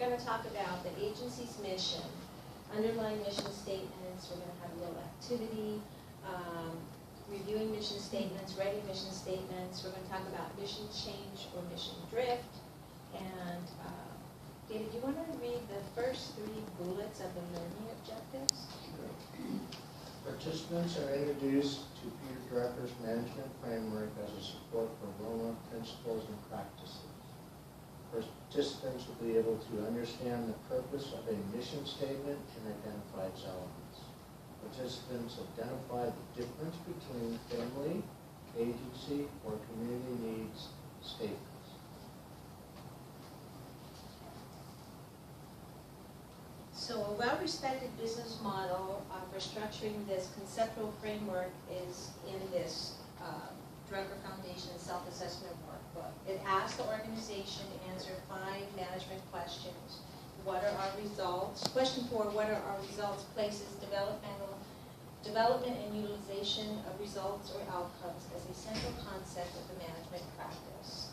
going to talk about the agency's mission, underlying mission statements. We're going to have a little activity, reviewing mission statements, writing mission statements. We're going to talk about mission change or mission drift. And David, you want to read the first 3 bullets of the learning objectives? Sure. Participants are introduced to Peter Drucker's management framework as a support for ROMA principles and practices. Participants will be able to understand the purpose of a mission statement and identify its elements. Participants identify the difference between family, agency, or community needs statements. So a well-respected business model for structuring this conceptual framework is in this Drucker Foundation self-assessment workbook. It asks the organization to answer 5 management questions. What are our results? Question 4, what are our results, places, development and utilization of results or outcomes as a central concept of the management practice.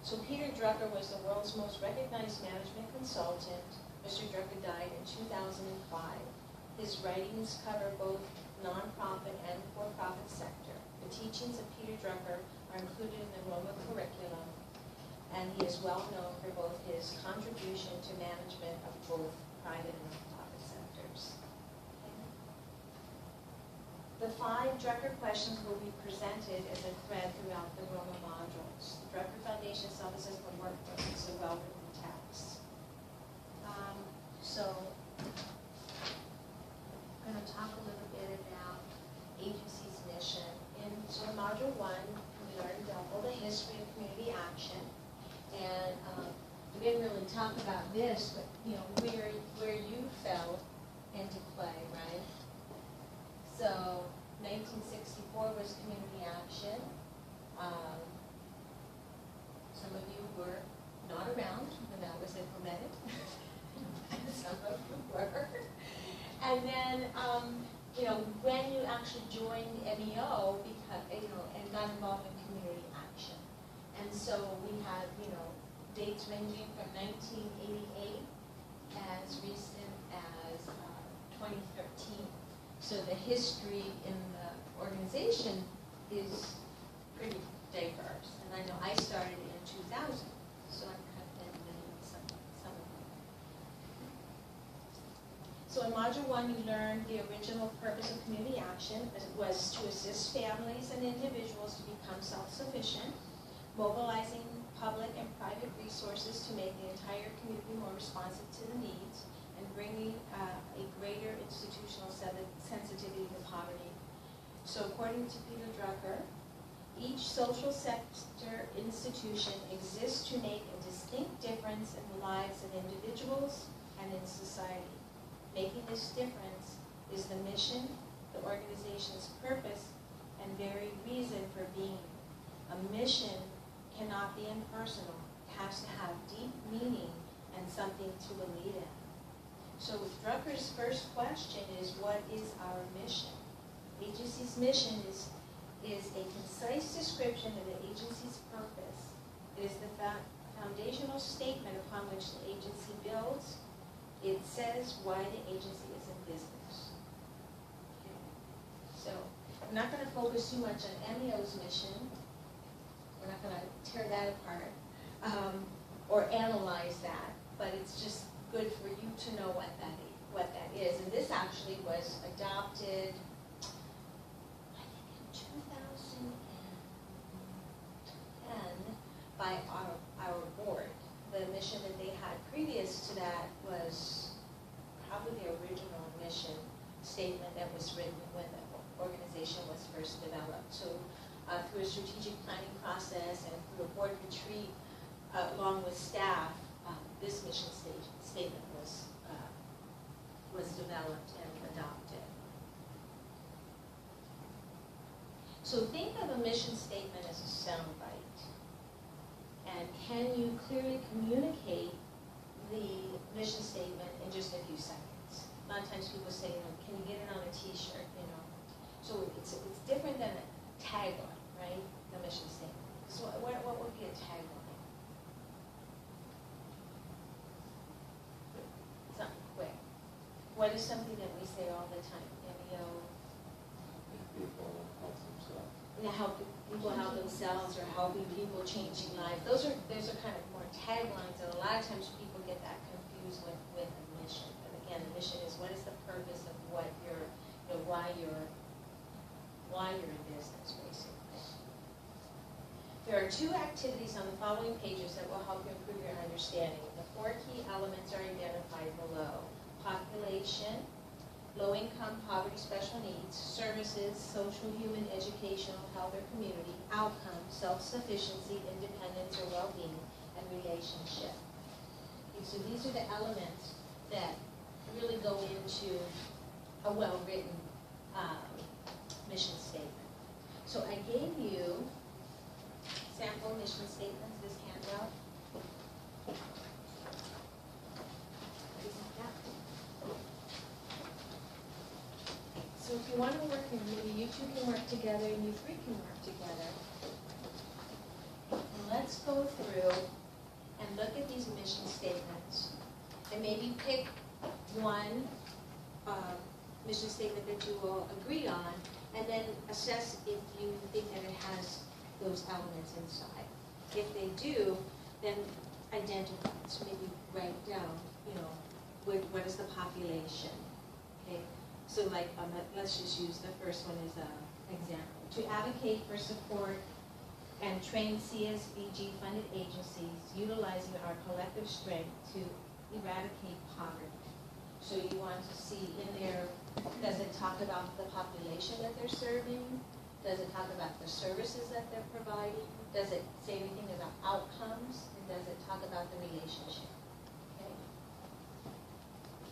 So Peter Drucker was the world's most recognized management consultant. Mr. Drucker died in 2005. His writings cover both nonprofit and for-profit sector. The teachings of Peter Drucker are included in the ROMA curriculum, and he is well known for both his contribution to management of both private and nonprofit sectors. The 5 Drucker questions will be presented as a thread throughout the ROMA modules. The Drucker Foundation Self-Assessment Workbook is a well-written text. So I'm going to talk a little bit about agency's mission. In module 1, we learned all the history of community action, and we didn't really talk about this, but where you fell into play, right? So 1964 was community action. Some of you were not around when that was implemented. Some of you were. And then, when you actually joined MEO, because, and got involved in community action. And so we had, dates ranging from 1988 as recent as 2013. So the history in the organization is pretty diverse. And I know I started in 2000, so I'm kind of in some of them. So in Module 1, you learned the original purpose of community action was to assist families and individuals to become self-sufficient, mobilizing public and private resources to make the entire community more responsive to the needs, and bringing a greater institutional sensitivity to poverty. So according to Peter Drucker, each social sector institution exists to make a distinct difference in the lives of individuals and in society. Making this difference is the mission, the organization's purpose, and very reason for being. A mission cannot be impersonal. It has to have deep meaning and something to believe in. So Drucker's first question is, what is our mission? Agency's mission is a concise description of the agency's purpose. It is the foundational statement upon which the agency builds. It says why the agency is in business. Okay. So I'm not going to focus too much on MEO's mission. We're not going to tear that apart or analyze that, but it's just good for you to know what that is. And this actually was adopted, I think, in 2010 by our board. The mission that they had previous to that was probably the original mission statement that was written when the organization was first developed. So through a strategic planning process and through a board retreat, along with staff, this mission statement was developed and adopted. So think of a mission statement as a soundbite. And can you clearly communicate the mission statement in just a few seconds? A lot of times people say, can you get it on a t-shirt, So it's different than a tagline, right? The mission statement. So what would be a tagline? what is something that we say all the time? MEO, People help themselves. help people help themselves or helping people changing lives. Those are kind of more taglines, and a lot of times people get that confused with a mission. But again, the mission is what is the purpose of what you're, why you're in business, basically. There are 2 activities on the following pages that will help you improve your understanding. The 4 key elements are identified below: population, low-income, poverty, special needs, services, social, human, educational, health, or community, outcome, self-sufficiency, independence, or well-being, and relationship. Okay, so these are the elements that really go into a well-written mission statement. So I gave you sample mission statements, this handout. So if you want to work, and maybe you 2 can work together and you 3 can work together. And let's go through and look at these mission statements and maybe pick one mission statement that you will agree on, and then assess if you think that it has those elements inside. If they do, then identify. So maybe write down, what is the population? Okay. So like, let's just use the first one as an example. To advocate for support and train CSBG-funded agencies utilizing our collective strength to eradicate poverty. So you want to see in there, does it talk about the population that they're serving? Does it talk about the services that they're providing? Does it say anything about outcomes? And does it talk about the relationship? Okay.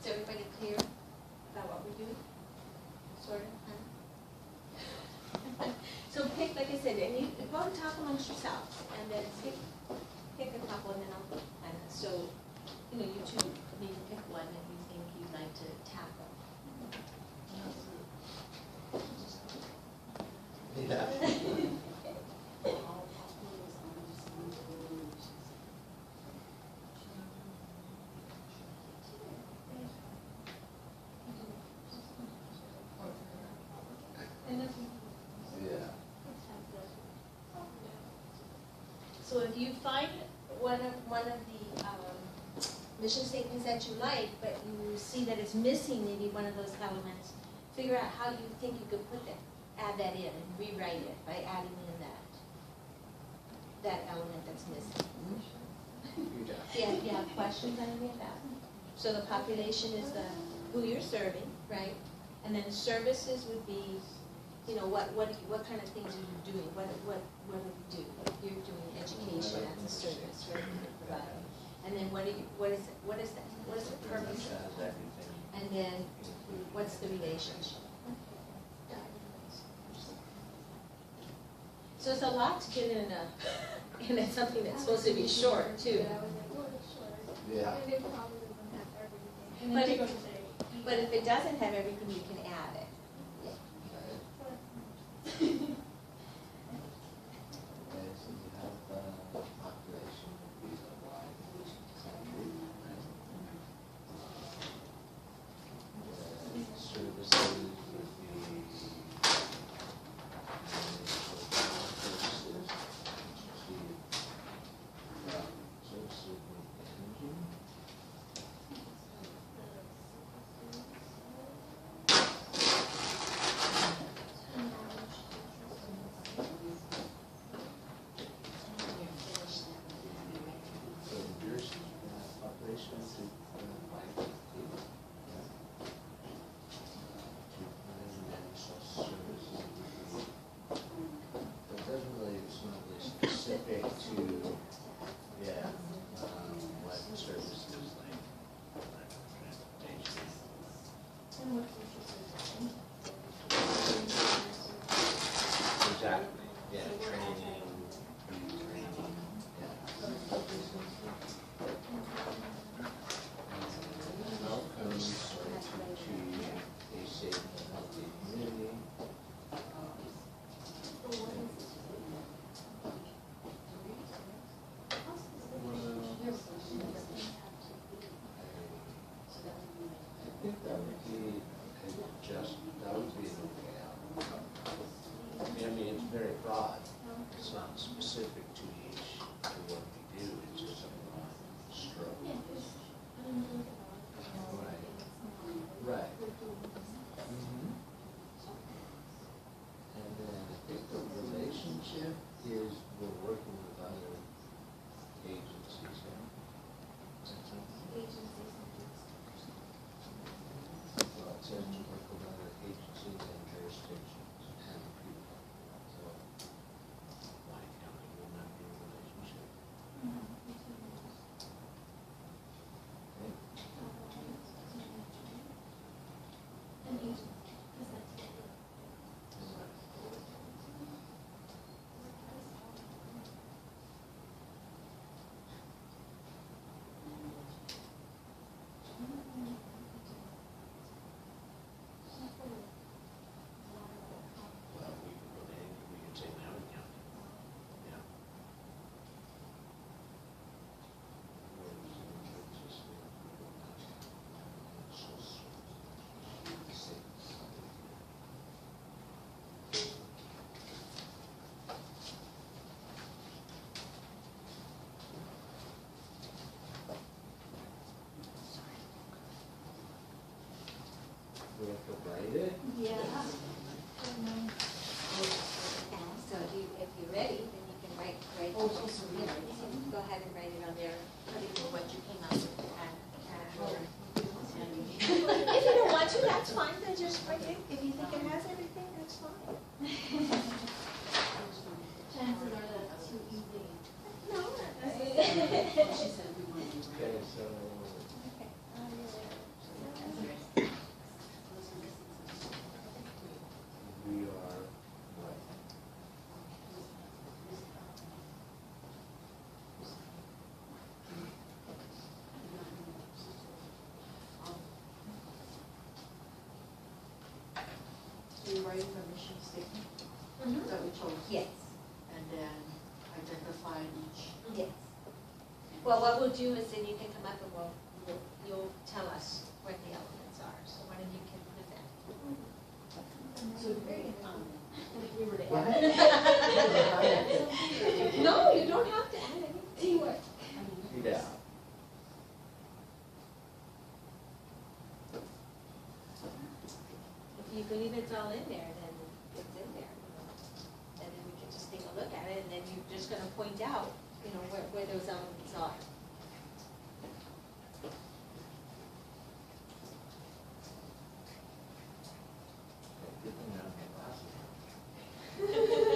Is everybody clear about what we're doing? Sort of? So pick, like I said, and you go and talk amongst yourselves, and then pick a couple, and then I'll plan it. So, you 2 maybe pick one that you think you'd like to tackle. Yeah. So if you find one of the mission statements that you like, but you see that it's missing maybe one of those elements, figure out how you think you could add that in and rewrite it by adding in that element that's missing. Yeah, if you have questions on any of that. So the population is who you're serving, right? And then services would be, what kind of things are you doing? What do you do? You're doing education as a service, right? You're providing. And then what is that? What is the purpose? And then what's the relationship? So it's a lot to get in and it's something that's supposed to be short too. Yeah. But if it doesn't have everything, you can add it. Okay, so you have population would be the wide country, right? Services would be services with energy. Specific to, what services like transportation. Exactly, yeah, training, yeah. Outcomes are to achieve a safe and healthy community. I think that would be mean, it's very broad. It's not specific to each, to what we do, it's just a broad stroke. Right. Mhm. And then I think the relationship is we're working with other agencies, yeah? Well, it says to work with other agencies and jurisdictions and people. So, why county will not be a relationship? Okay. Well, we could put anything, we could say Maui County. Yeah. We have to write it? Yeah. So if you're ready, then you can write, you know, you can go ahead and write it on there, what you came up with. If you don't want to, that's fine, then just write it. If you think it has everything, that's fine. Chances are that's too easy. No. Okay, so. We are, right. So you're writing the mission statement Mhm. that we chose? Yes, And then identify each. yes. Well, what we'll do is then you can come up and you'll tell us what the elements are, so one of you can present. So, if we were to What? add. No, you don't have to add anything. Teamwork. Yeah. If you believe it's all in there, then it's in there. And then we can just take a look at it, and then you're just gonna point out, you know, where those elements are. Good thing I have my glasses on.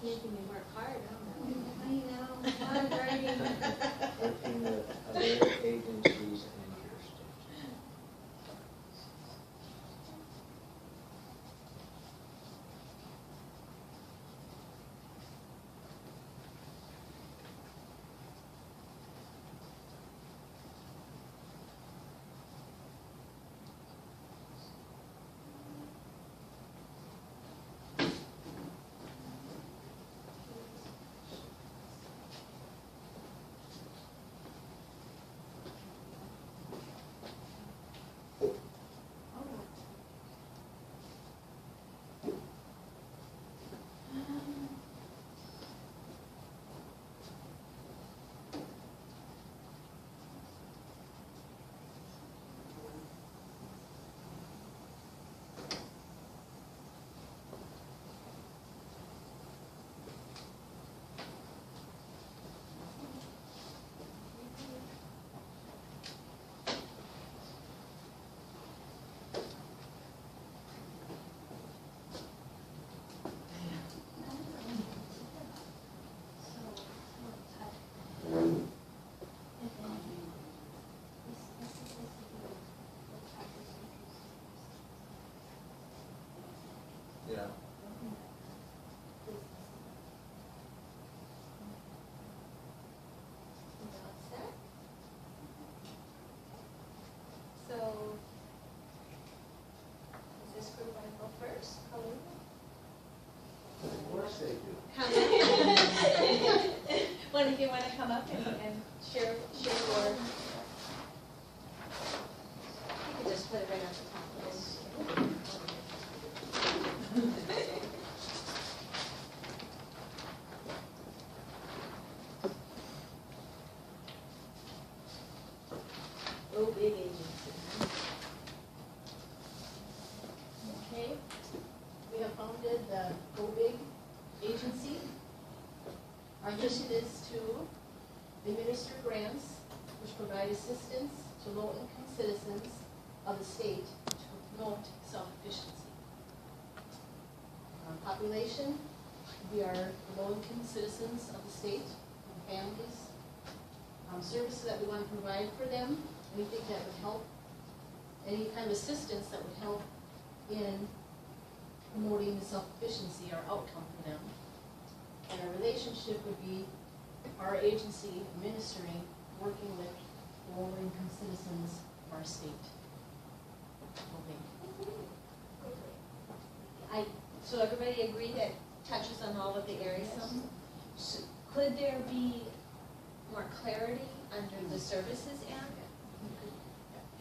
making me work hard, I don't know. I know, hard writing. Working with other agencies and jurisdictions. Yeah. So, does this group want to go first? Of course they do. One of you want to come up and share your, you can just put it right on the top of this. Oh, big agency. Okay, we have founded the Go Big agency. Our mission is to administer grants which provide assistance to low-income citizens of the state to promote self-efficiency. Our population, we are the low-income citizens of the state, and families. Services that we want to provide for them, anything that would help, any kind of assistance that would help in promoting the self-efficiency or outcome for them. And our relationship would be our agency administering, working with lower-income citizens of our state. So everybody agree that touches on all of the areas? So could there be more clarity under the services area?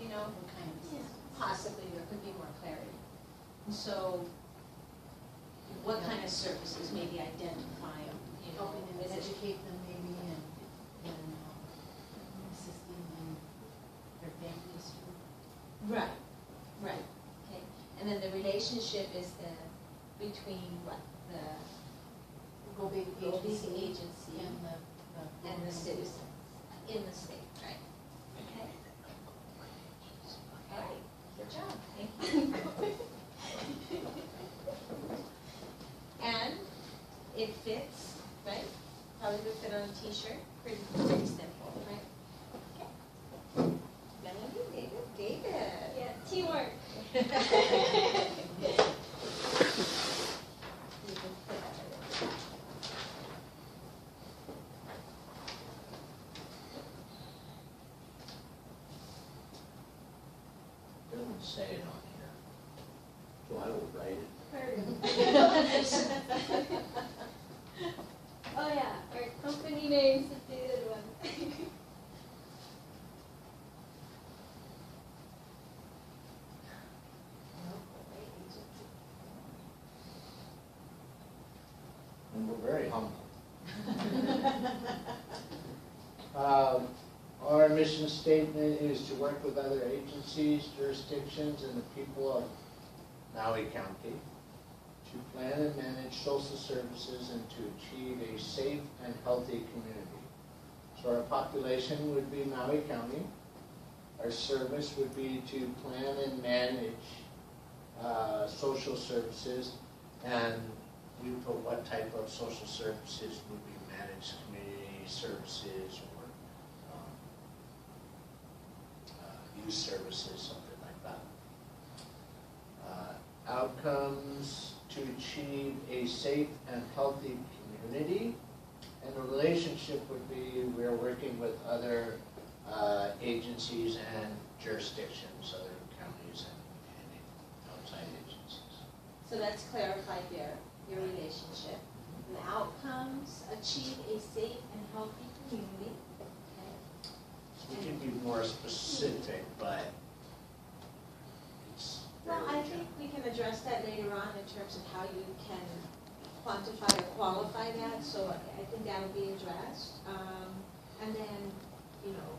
You know, possibly there could be more clarity. So what kind of services, maybe identify them, you know? Helping them is it- educate them maybe and assisting in their families too. Right, right, okay. And then the relationship is between what, the Go Big Go Big agency agency and the citizens in the state, right? Okay. All right, good job, thank you. And it fits, right? Probably would fit on a t-shirt, pretty simple, right? Okay. Melanie, David. Yeah, teamwork. You can put that in. Doesn't say it on here. So I will write it. Oh yeah, our company names is the good one. And we're very humble. Our mission statement is to work with other agencies, jurisdictions, and the people of Maui County to plan and manage social services and to achieve a safe and healthy community. So our population would be Maui County. Our service would be to plan and manage social services and we put what type of social services would be managed, community services or youth services, something like that. Outcomes to achieve a safe and healthy community. And the relationship would be, we're working with other agencies and jurisdictions, other counties and outside agencies. So that's clarified there, your relationship. And the outcomes, achieve a safe and healthy community. Okay. We can be more specific, but it's Well, fairly I think we can address that later on in terms of how you can quantify or qualify that, so I think that'll be addressed. And then, you know,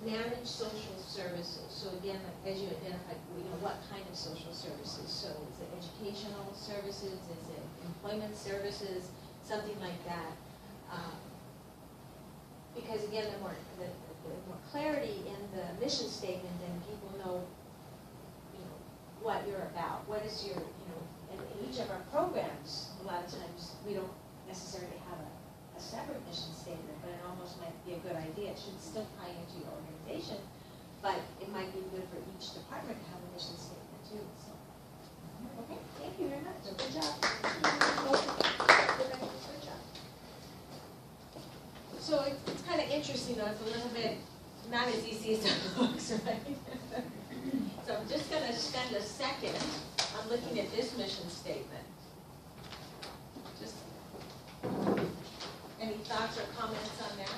manage social services. So again, like, as you identified, you know, what kind of social services? So is it educational services? Is it employment services? Something like that. Because again, the more clarity in the mission statement, then people know, you know, what you're about. What is your, you know, in each of our programs, a lot of times we don't necessarily have a separate mission statement, but it almost might be a good idea. It should still tie into your organization, but it might be good for each department to have a mission statement too. So, okay, thank you very much. Good job. Good job. So it's kind of interesting though. It's a little bit not as easy as it looks, right? So I'm just going to spend a second on looking at this mission statement. Just any thoughts or comments on that?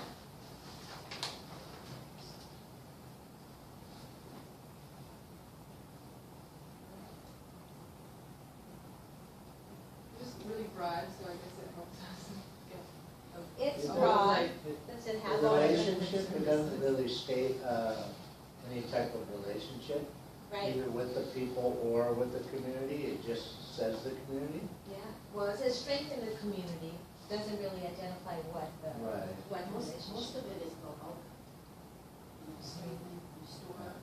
Just really broad, so I guess it helps us. It's It broad. doesn't- Does it The have all the relationship, it doesn't really state any type of relationship, right? either with the people or with the community. It just says the community. Yeah. Well, it says strengthen the community. Doesn't really identify what the Right. what Most relationship. of it is about help. Strengthen, restore,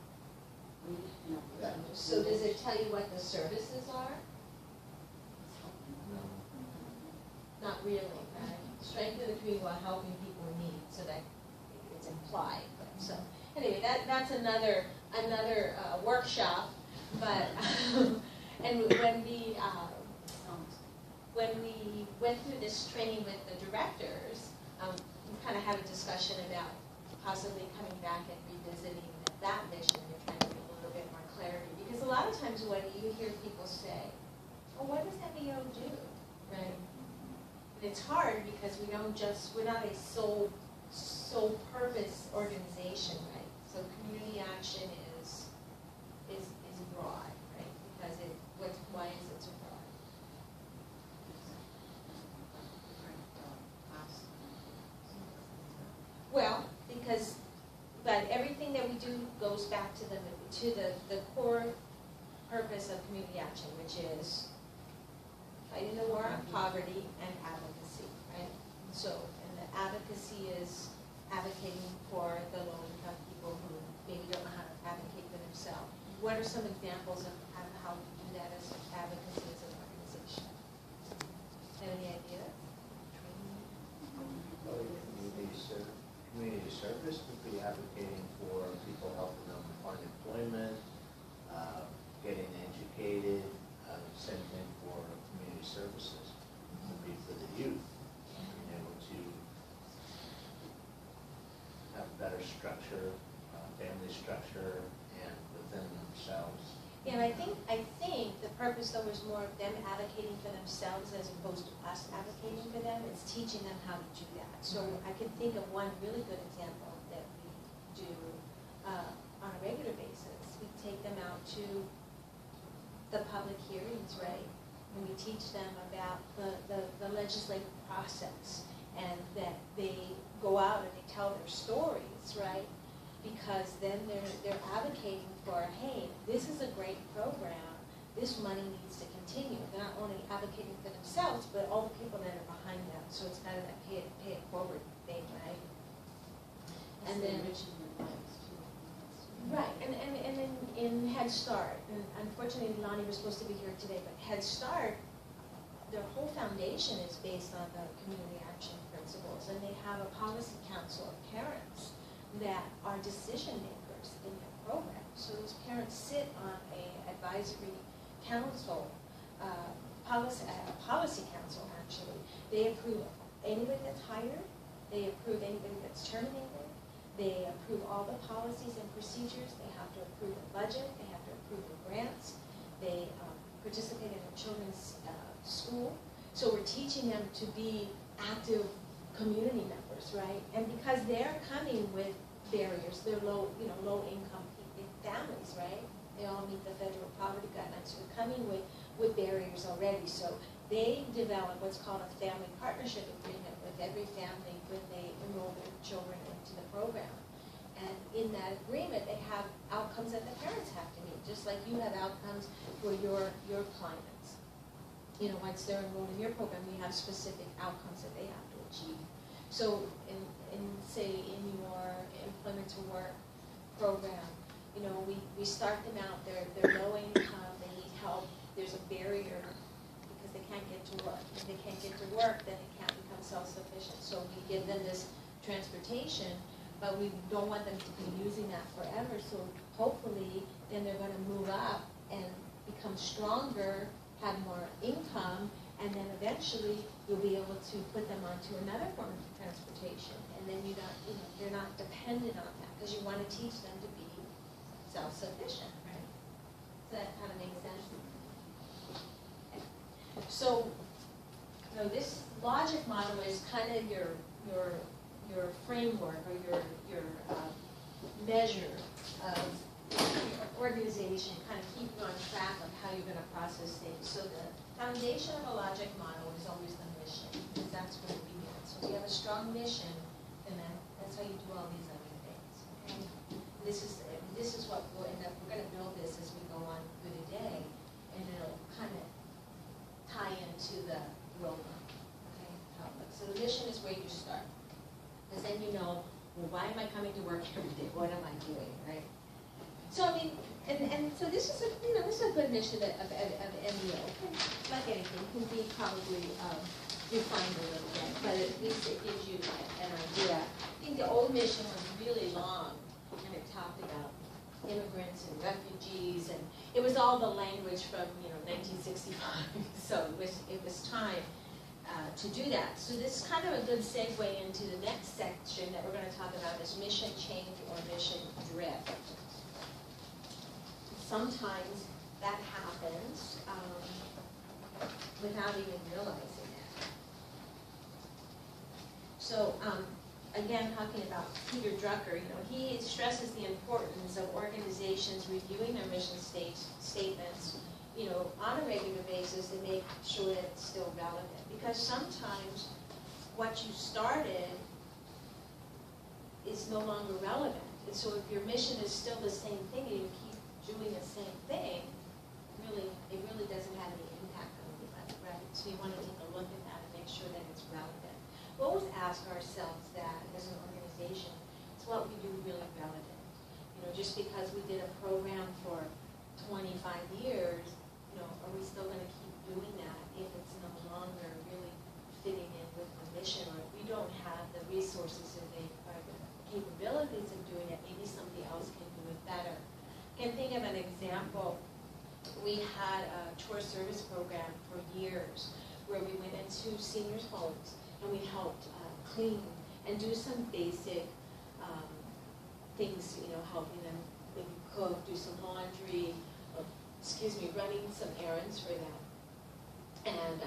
Yeah. So does it tell you what the services are? No. Not really, right? Strengthen the community while helping people in need, so that it's implied. So anyway, that's another workshop. But and when we went through this training with the directors, we kind of had a discussion about possibly coming back and revisiting that mission and trying to get a little bit more clarity. Because a lot of times when you hear people say, "Oh, what does MEO do?" Right? It's hard because we're not a sole purpose organization, right? So community action is broad, right? Because why is it so broad? Well, but everything that we do goes back to the core purpose of community action, which is fighting the war on poverty and advocacy, right? So, and the advocacy is advocating for the low-income people who maybe don't know how to advocate for themselves. What are some examples of how we do that as advocacy as an organization? Have any ideas? Community service would be advocating for people, helping them find employment, getting educated. Same thing for community services would be for the youth, being able to have better structure, family structure, and within themselves. Yeah, and I think the purpose though is more of them advocating for themselves as opposed to us advocating for them. It's teaching them how to do that. So I can think of one really good example that we do on a regular basis. We take them out to the public hearings, right? And we teach them about the legislative process, and that they go out and they tell their stories, right? Because then they're advocating for, hey, this is a great program, this money needs to continue. They're not only advocating for themselves, but all the people that are behind them. So it's kind of that pay it forward thing, right? And then right, and in Head Start, and unfortunately Lonnie was supposed to be here today, but Head Start, their whole foundation is based on the community action principles, and they have a policy council of parents that are decision makers in their program. So those parents sit on a advisory council, policy council actually. They approve anybody that's hired, they approve anybody that's terminated, they approve all the policies and procedures, they have to approve the budget, they have to approve the grants, they participate in their children's school. So we're teaching them to be active community members, right? And because they're coming with barriers, they're low income families, right? They all meet the federal poverty guidelines. So they're coming with barriers already. So they develop what's called a family partnership agreement with every family when they enroll their children into the program. And in that agreement, they have outcomes that the parents have to meet, just like you have outcomes for your clients. You know, once they're enrolled in your program, you have specific outcomes that they have to achieve. So in say, in your employment to work program, you know, we start them out, they're low income, they need help, there's a barrier because they can't get to work. If they can't get to work, then they can't become self-sufficient. So we give them this transportation, but we don't want them to be using that forever. So hopefully, then they're going to move up and become stronger, have more income, and then eventually you'll be able to put them onto another form of transportation. And then they're not dependent on that because you want to teach them to be self-sufficient, right? Does that kind of make sense? Okay. So, you know, this logic model is kind of your framework or your measure of your organization, kind of keep you on track of how you're going to process things. So the foundation of a logic model is always the mission, because that's where it begins. So if you have a strong mission, then that's how you do all these other things. Okay? This is what we'll end up. We're going to build this as we go on through the day, and it'll kind of tie into the ROMA. Okay? So the mission is where you start, because then you know, well, why am I coming to work every day? What am I doing, right? So I mean, and so this is a good mission of MEO. Like anything, can be probably refined a little bit, but at least it gives you an idea. I think the old mission was really long, and it talked about immigrants and refugees, and it was all the language from 1965. So it was time to do that. So this is kind of a good segue into the next section that we're going to talk about is mission change or mission drift. Sometimes that happens without even realizing it. So again, talking about Peter Drucker, he stresses the importance of organizations reviewing their mission statements, on a regular basis to make sure that it's still relevant. Because sometimes what you started is no longer relevant. And so if your mission is still the same thing and you keep doing the same thing, it really doesn't have any impact on you, right? So you want to take a look at that and make sure that it's relevant. We'll always ask ourselves that as an organization, is what we do really relevant? Just because we did a program for 25 years, are we still going to keep doing that if it's no longer really fitting in with the mission, or if we don't have the resources or the capabilities of doing it, maybe somebody else can do it better. I can think of an example. We had a tour service program for years where we went into seniors' homes and we helped clean and do some basic things, helping them maybe cook, do some laundry, running some errands for them. And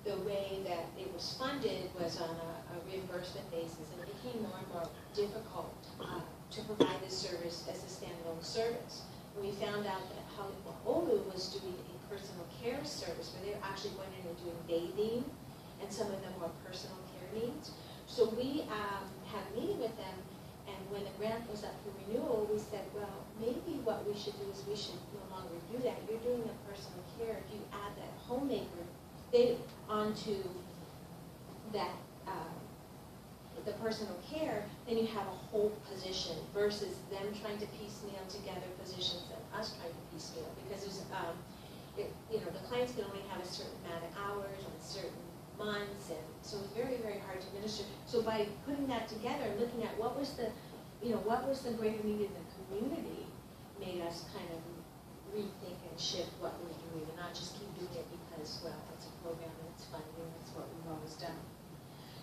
the way that it was funded was on a reimbursement basis, and it became more and more difficult to provide this service as a standalone service. And we found out that Honolulu was doing a personal care service where they were actually going in and doing bathing and some of them were personal care needs. So we had a meeting with them, and when the grant was up for renewal, we said, well, maybe what we should do is we should no longer do that. You're doing the personal care. If you add that homemaker onto that, the personal care, then you have a whole position versus them trying to piecemeal together positions and us trying to piecemeal. Because there's, the clients can only have a certain amount of hours on certain months, and so it's very, very hard to administer. So by putting that together, looking at what was the greater need in the community, made us kind of rethink and shift what we're doing, and not just keep doing it because, well, it's a program and it's funding, and that's what we've always done.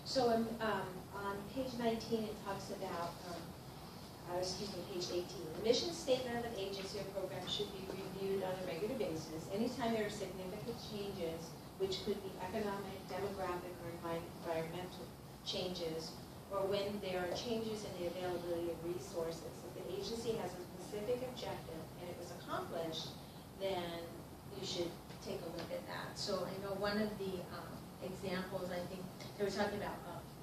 So on page 19, it talks about, page 18. The mission statement of an agency or program should be reviewed on a regular basis. Anytime there are significant changes, which could be economic, demographic, or environmental changes, or when there are changes in the availability of resources. If the agency has a specific objective and it was accomplished, then you should take a look at that. So I know one of the examples, I think, they were talking about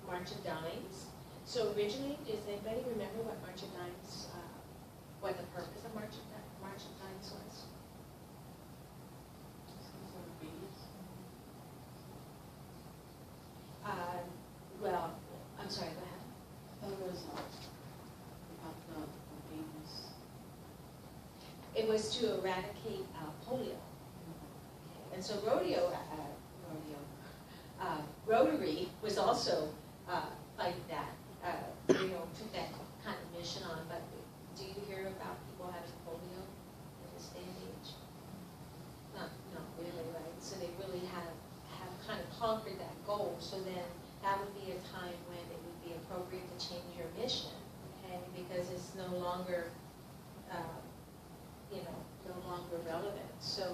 March of Dimes. So originally, does anybody remember what March of Dimes, what the purpose of March of Dimes was? Well, I'm sorry, go ahead. I thought it was about the babies. It was to eradicate polio. And so Rotary was also fighting that, took that kind of mission on. But do you hear about people having polio in this day and age? Not really, right? So they really have kind of conquered that goal. So then that would be a time when it would be appropriate to change your mission, okay? Because it's no longer, no longer relevant. So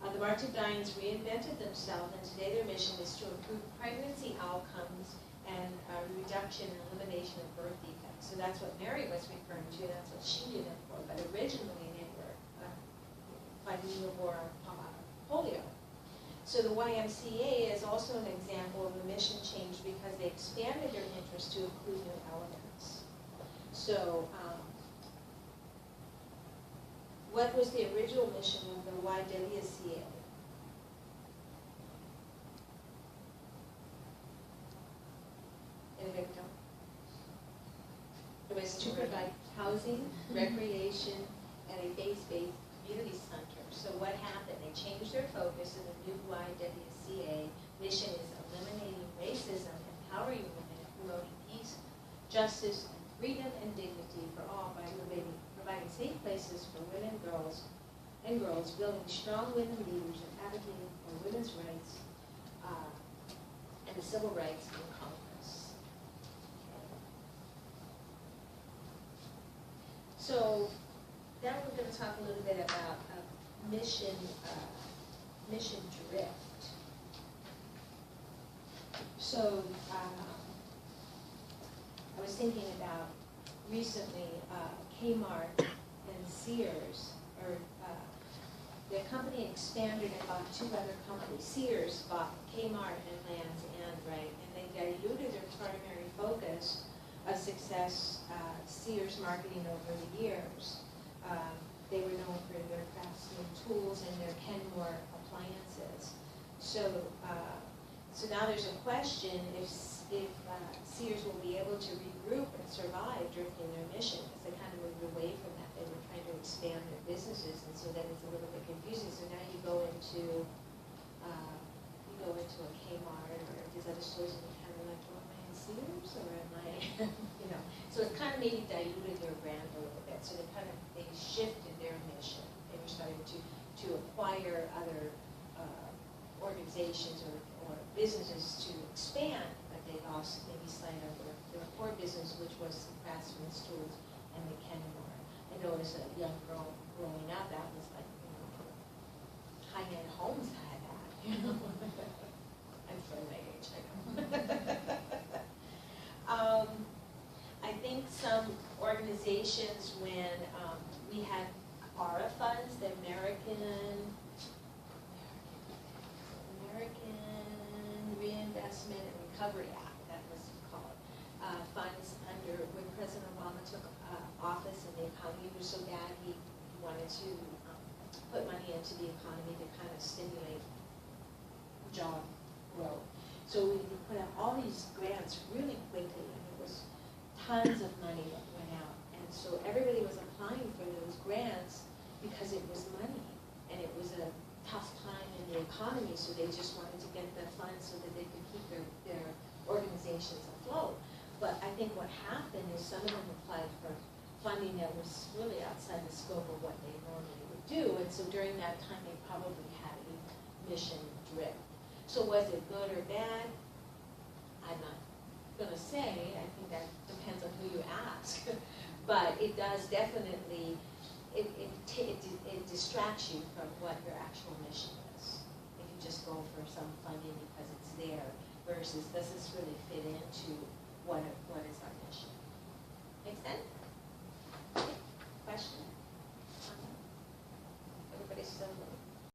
the March of Dimes reinvented themselves, and today their mission is to improve pregnancy outcomes and reduction and elimination of birth defects. So that's what Mary was referring to. That's what she did it for. But originally they were fighting the war on polio. So the YMCA is also an example of a mission change because they expanded their interest to include new elements. So what was the original mission of the YWCA? Anybody know? It was to provide housing, recreation, and a faith-based community center. So what happened? They changed their focus, and the new YWCA mission is eliminating racism, empowering women, and promoting peace, justice, and freedom and dignity for all by providing safe places for women and girls, building strong women leaders, and advocating for women's rights and the civil rights in Congress. So now we're going to talk a little bit about mission drift. So I was thinking about recently Kmart and Sears, or the company expanded and bought two other companies. Sears bought Kmart and Land's End, right? And they diluted their primary focus of success, Sears marketing over the years. They were known for their Craftsman tools and their Kenmore appliances. So now there's a question if Sears will be able to regroup and survive drifting their mission, because they kind of moved away from that. They were trying to expand their businesses, and so then it's a little bit confusing. So now you go into a Kmart or these other stores, and you kind of like, well, am I in Sears or am I, So it kind of maybe diluted their brand a little bit. So they shifted their mission. They were starting to acquire other organizations or businesses to expand, but they lost maybe sight of their core business, which was the Craftsman tools and the Kenmore. I know as a young girl growing up, that was like, high-end homes had that, I'm sorry, my age, I know. I think some organizations, when we had ARA funds, the American Reinvestment and Recovery Act, that was called, funds under, when President Obama took office and the economy was so bad, he wanted to put money into the economy to kind of stimulate job growth. So we put out all these grants really quickly, and there was tons of money that went out. And so everybody was applying for those grants because it was money, and it was a tough time in the economy, so they just wanted to get the funds so that they could keep their organizations afloat. But I think what happened is some of them applied for funding that was really outside the scope of what they normally would do, and so during that time, they probably had a mission drift. So was it good or bad? I'm not gonna say, I think that depends on who you ask. But it does definitely, it distracts you from what your actual mission is. If you just go for some funding because it's there versus does this really fit into what is our mission?